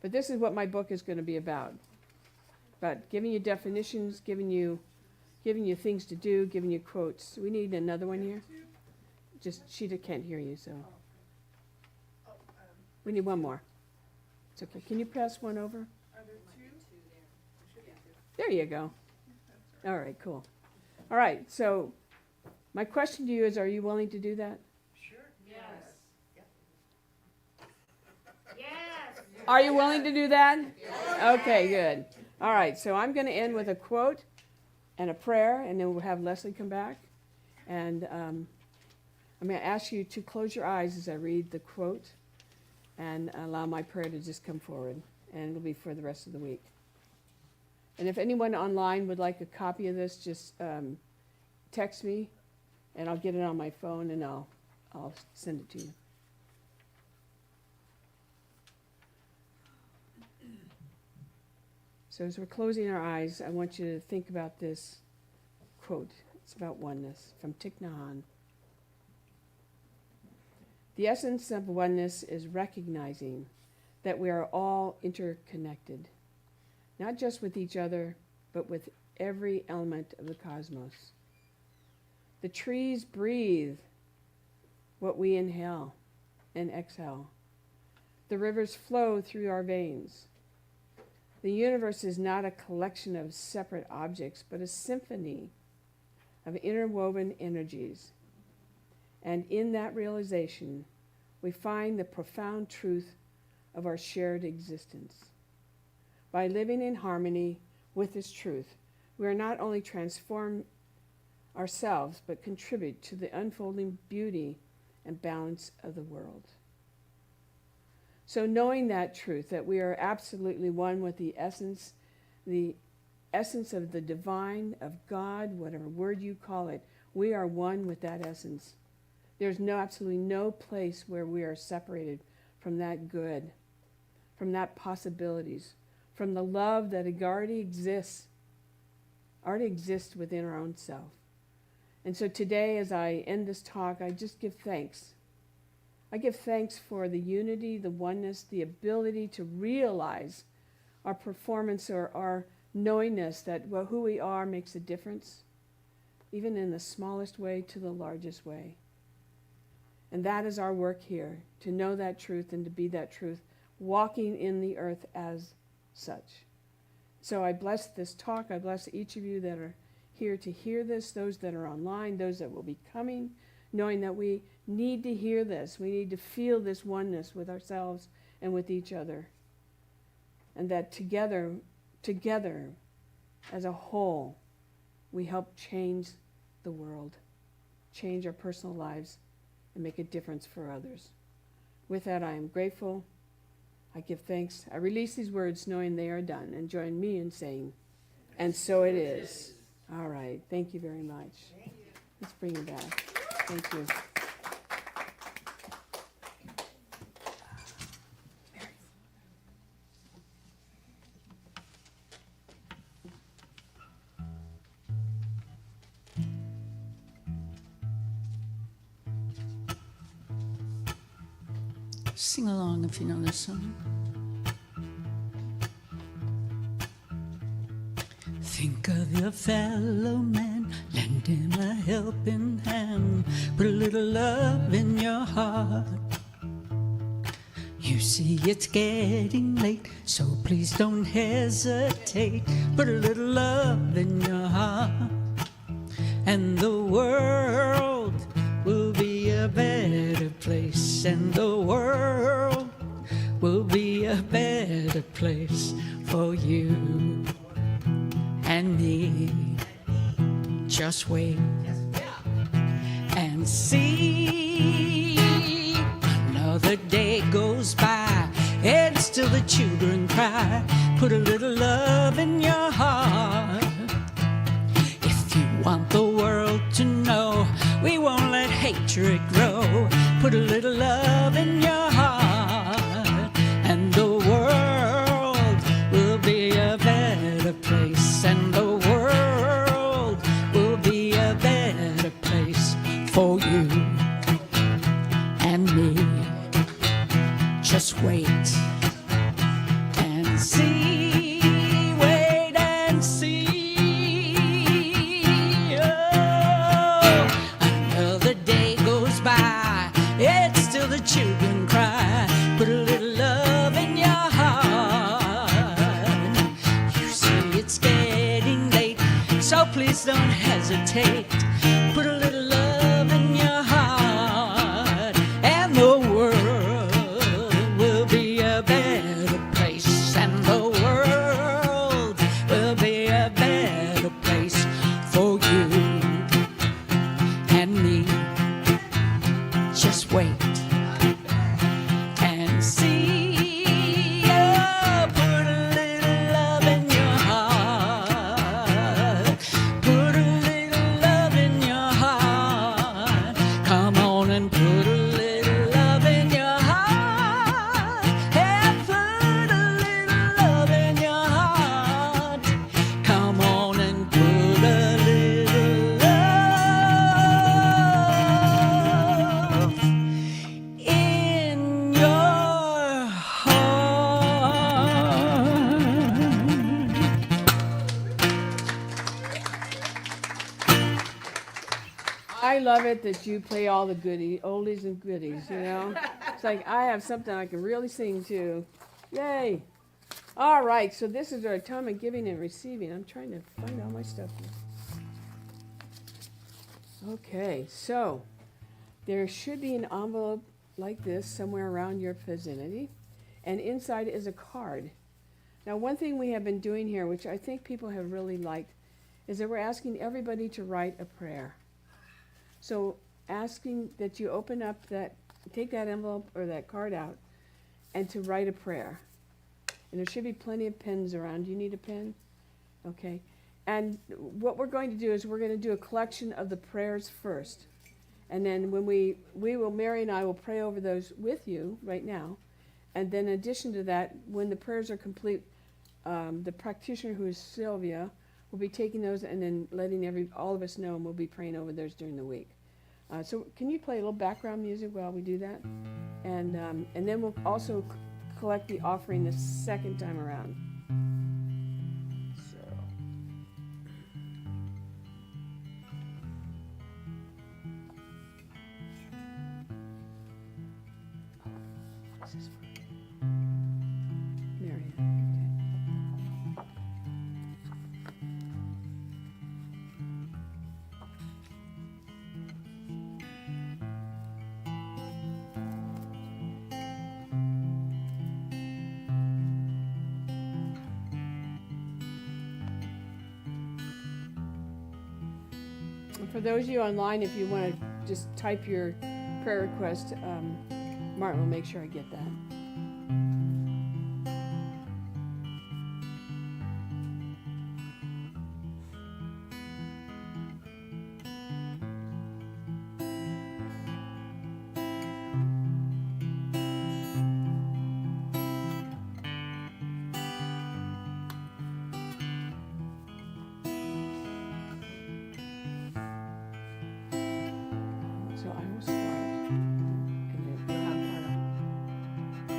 But this is what my book is going to be about giving you definitions, giving you things to do, giving you quotes. We need another one here. Just she can't hear you, so we need one more. It's okay. Can you pass one over? Are there two? There you go. All right, cool. All right, so my question to you is, are you willing to do that? Sure. Yes. Yes. Are you willing to do that? Okay, good. All right, so I'm going to end with a quote and a prayer, and then we'll have Leslie come back. And I'm going to ask you to close your eyes as I read the quote and allow my prayer to just come forward, and it'll be for the rest of the week. And if anyone online would like a copy of this, just text me, and I'll get it on my phone, and I'll send it to you. So as we're closing our eyes, I want you to think about this quote. It's about oneness from Thich Nhat Hanh. The essence of oneness is recognizing that we are all interconnected, not just with each other, but with every element of the cosmos. The trees breathe what we inhale and exhale. The rivers flow through our veins. The universe is not a collection of separate objects, but a symphony of interwoven energies. And in that realization, we find the profound truth of our shared existence. By living in harmony with this truth, we are not only transform ourselves, but contribute to the unfolding beauty and balance of the world. So knowing that truth, that we are absolutely one with the essence of the divine, of God, whatever word you call it, we are one with that essence. There's absolutely no place where we are separated from that good, from that possibilities, from the love that already exists within our own self. And so today, as I end this talk, I just give thanks. I give thanks for the unity, the oneness, the ability to realize our performance or our knowingness that who we are makes a difference, even in the smallest way to the largest way. And that is our work here, to know that truth and to be that truth, walking in the earth as such. So I bless this talk. I bless each of you that are here to hear this, those that are online, those that will be coming, knowing that we need to hear this. We need to feel this oneness with ourselves and with each other. And that together, as a whole, we help change the world, change our personal lives, and make a difference for others. With that, I am grateful. I give thanks. I release these words knowing they are done, and join me in saying, and so it is. All right. Thank you very much. Let's bring it back. Thank you. Sing along if you know this song. Think of your fellow man, lend him a helping hand, put a little love in your heart. You see it's getting late, so please don't hesitate, put a little love in your heart. And the world a better place, and the world will be a better place for you and me. Just wait and see. Another day goes by, and still the children cry. Put a little love in your heart. If you want the world to know, we won't let hatred grow. Put a little love in your heart, and the world will be a better place, and the world will be a better place for you and me. Just wait and see, wait and see. Oh, another day goes by, it's still the children cry. Put a little love in your heart. You see it's getting late, so please don't hesitate. Put a little love in your heart, and the world will be a better place, and the world will be a better place for you and me. Just wait and see. Oh, put a little love in your heart. Put a little love in your heart. Come on and put a little love in your heart. And put a little love in your heart. Come on and put a little love in your heart. I love it that you play all the oldies and goodies, you know? It's like I have something I can really sing to. Yay! All right, so this is our time of giving and receiving. I'm trying to find all my stuff here. Okay, so there should be an envelope like this somewhere around your vicinity, and inside is a card. Now, one thing we have been doing here, which I think people have really liked, is that we're asking everybody to write a prayer. So asking that you open up take that envelope or that card out and to write a prayer. And there should be plenty of pens around. Do you need a pen? Okay. And what we're going to do is we're going to do a collection of the prayers first. And then when Mary and I will pray over those with you right now. And then in addition to that, when the prayers are complete, the practitioner, who is Sylvia, will be taking those and then letting all of us know, and we'll be praying over those during the week. So can you play a little background music while we do that? And then we'll also collect the offering the second time around. So. This is for Marian. For those of you online, if you want to just type your prayer request, Martin will make sure I get that. So I will start, and you'll have part of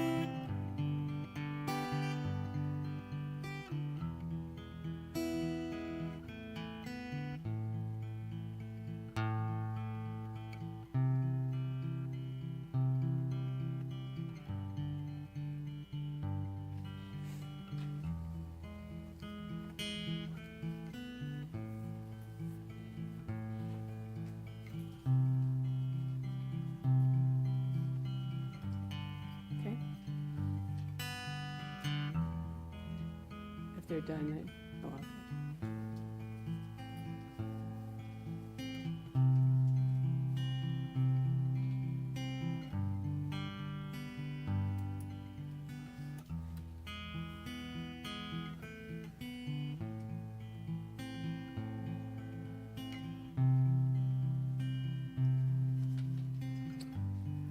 they're done. Oh, okay.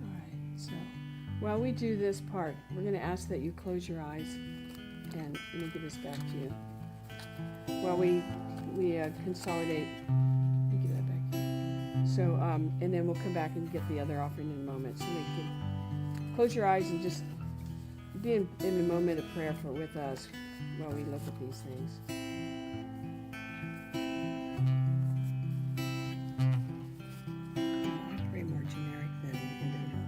All right, so while we do this part, we're going to ask that you close your eyes, and let me give this back to you. While we consolidate, let me give that back. So, and then we'll come back and get the other offering in a moment. So we can close your eyes and just be in a moment of prayer with us while we look at these things. Way more generic than individual.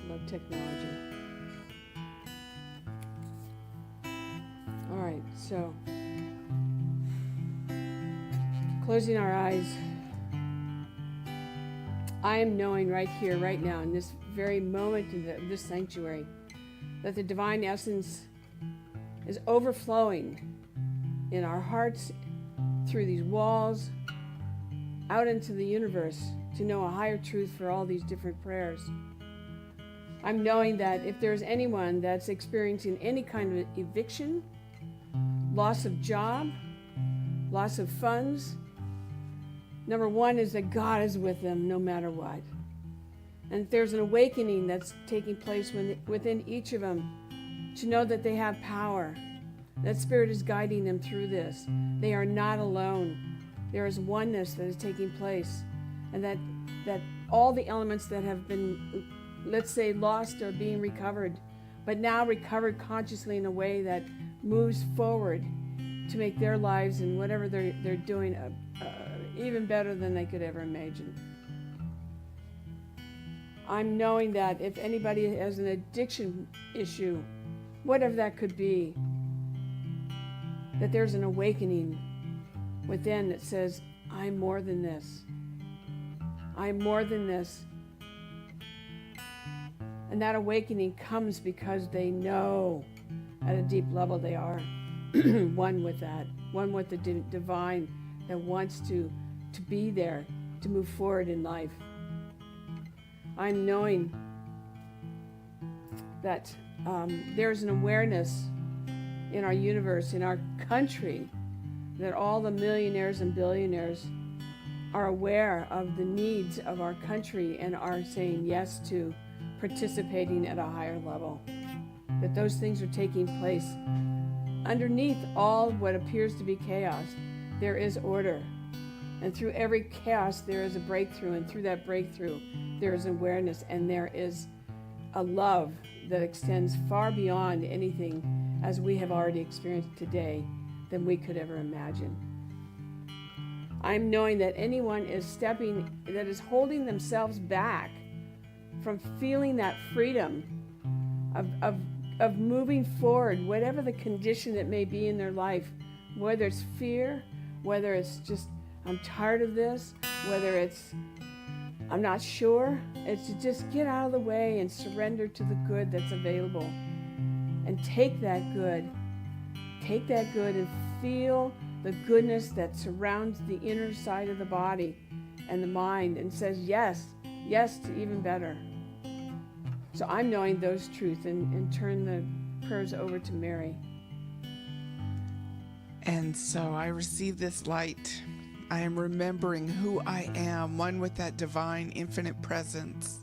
Love technology. All right, so closing our eyes, I am knowing right here, right now, in this very moment of this sanctuary, that the divine essence is overflowing in our hearts, through these walls, out into the universe, to know a higher truth for all these different prayers. I'm knowing that if there's anyone that's experiencing any kind of eviction, loss of job, loss of funds, number one is that God is with them no matter what. And if there's an awakening that's taking place within each of them, to know that they have power, that Spirit is guiding them through this. They are not alone. There is oneness that is taking place, and that all the elements that have been, let's say, lost are being recovered, but now recovered consciously in a way that moves forward to make their lives and whatever they're doing even better than they could ever imagine. I'm knowing that if anybody has an addiction issue, whatever that could be, that there's an awakening within that says, I'm more than this. I'm more than this. And that awakening comes because they know at a deep level they are one with that, one with the divine that wants to be there, to move forward in life. I'm knowing that there's an awareness in our universe, in our country, that all the millionaires and billionaires are aware of the needs of our country and are saying yes to participating at a higher level. That those things are taking place. Underneath all what appears to be chaos, there is order. And through every chaos, there is a breakthrough. And through that breakthrough, there is awareness, and there is a love that extends far beyond anything as we have already experienced today than we could ever imagine. I'm knowing that anyone that is holding themselves back from feeling that freedom of moving forward, whatever the condition that may be in their life, whether it's fear, whether it's just, I'm tired of this, whether it's, I'm not sure, it's to just get out of the way and surrender to the good that's available. And take that good and feel the goodness that surrounds the inner side of the body and the mind and says yes, yes to even better. So I'm knowing those truths and turn the prayers over to Mary. And so I receive this light. I am remembering who I am, one with that divine infinite presence.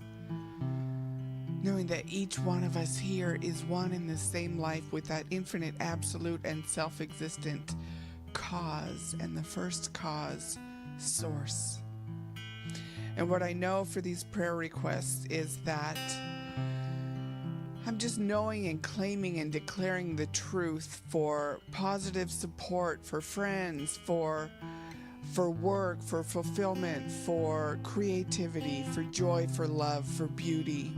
Knowing that each one of us here is one in the same life with that infinite, absolute, and self-existent cause, and the first cause, source. And what I know for these prayer requests is that I'm just knowing and claiming and declaring the truth for positive support, for friends, for work, for fulfillment, for creativity, for joy, for love, for beauty.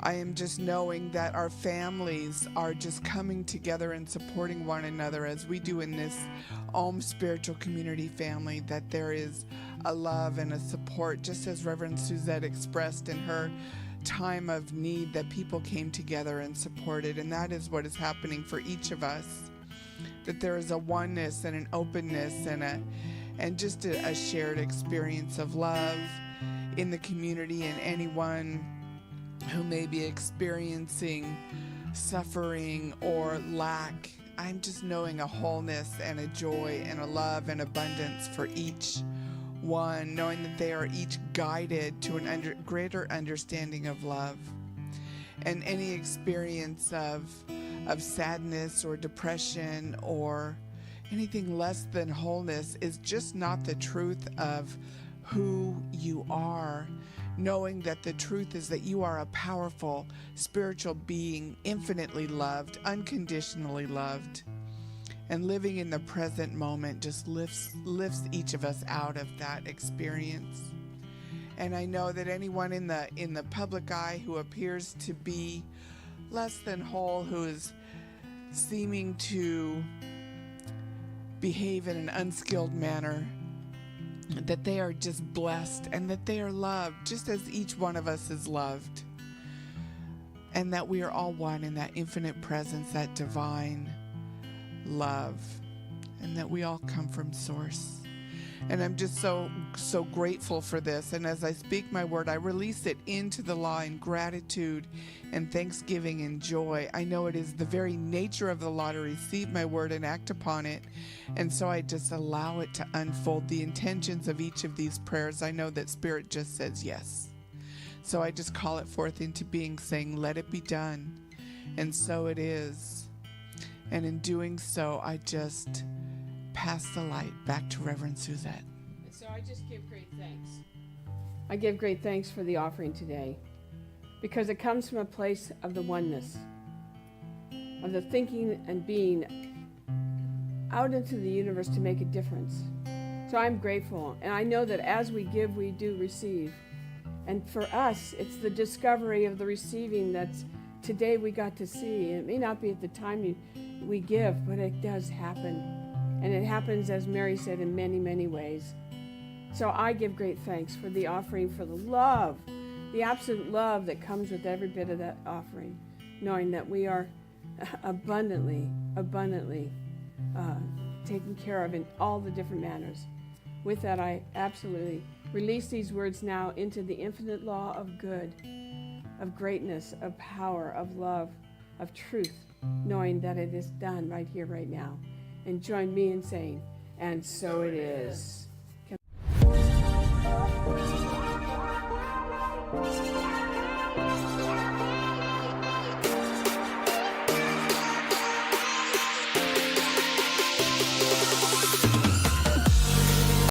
I am just knowing that our families are just coming together and supporting one another as we do in this Om spiritual community family, that there is a love and a support, just as Reverend Suzette expressed in her time of need, that people came together and supported. And that is what is happening for each of us, that there is a oneness and an openness and just a shared experience of love in the community, and anyone who may be experiencing suffering or lack. I'm just knowing a wholeness and a joy and a love and abundance for each one, knowing that they are each guided to an greater understanding of love. And any experience of sadness or depression or anything less than wholeness is just not the truth of who you are. Knowing that the truth is that you are a powerful spiritual being, infinitely loved, unconditionally loved. And living in the present moment just lifts each of us out of that experience. And I know that anyone in the public eye who appears to be less than whole, who is seeming to behave in an unskilled manner, that they are just blessed and that they are loved just as each one of us is loved, and that we are all one in that infinite presence, that divine love, and that we all come from source. And I'm just so grateful for this. And as I speak my word, I release it into the law in gratitude and thanksgiving and joy. I know it is the very nature of the law to receive my word and act upon it. And so I just allow it to unfold the intentions of each of these prayers. I know that Spirit just says yes. So I just call it forth into being, saying, let it be done. And so it is. And in doing so, I just pass the light back to Reverend Suzette. And so I just give great thanks. I give great thanks for the offering today, because it comes from a place of the oneness, of the thinking and being out into the universe to make a difference. So I'm grateful, and I know that as we give, we do receive. And for us, it's the discovery of the receiving that's today we got to see. It may not be at the time we give, but it does happen. And it happens, as Mary said, in many, many ways. So I give great thanks for the offering, for the love, the absolute love that comes with every bit of that offering, knowing that we are abundantly taken care of in all the different manners. With that, I absolutely release these words now into the infinite law of good, of greatness, of power, of love, of truth, knowing that it is done right here, right now. And join me in saying, and so it is.